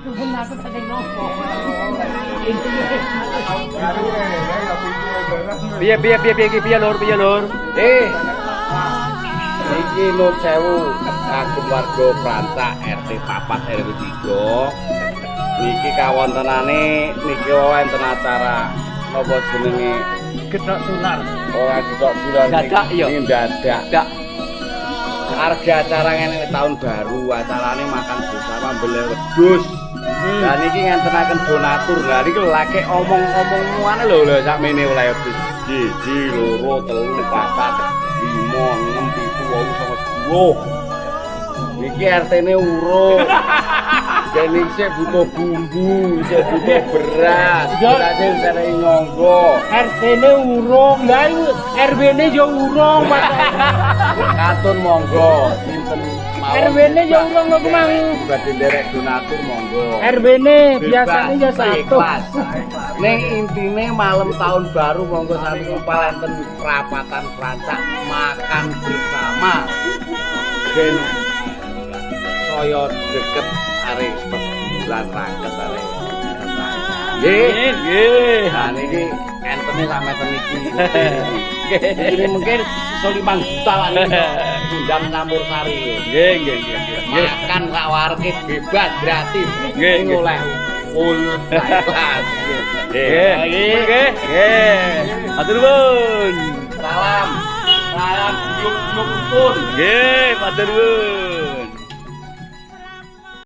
pun aku tak nopo. Piye lur. Iki Nur Sewu kagem warga Prancak RT 4 RW 3. Niki kawontenane niki wonten acara napa jenenge Gedhok tular. ora gedhok bulan Dadak ya. Dadak. Harga acara ngene tahun baru, acarane makan bersama beli wedhus. Lah niki ngentenaken donatur. Lah niki lagi omong-omong ngene lho sakmene oleh wedhus. 1, 2, 3, 4, 5, 6, 7, 8, 9, 10. Niki RT-ne urung. Dene isih butuh bumbu, isih butuh beras. Berase sare nyonggo. RT-ne urung, lah RW-ne yo urung, Pak. Katun monggo, sinten mawon. RW-ne yo urung kok mang. Badhe nderek donatur monggo. RW-ne biasane ya satu. Ning intine malam tahun baru monggo sami kumpul enten perapatan Prancak makan bersama. Ben saya deket arek bulan raket arek. Nggih. Nah niki entene sak meten iki. Ini mungkin 5 juta lah niki. Undang campur sari. Nggih. Makan sak warke bebas gratis. Nggih. Oleh full kelas. Nggih. Matur nuwun. Salam. Salam yuk pun. Nggih, matur nuwun.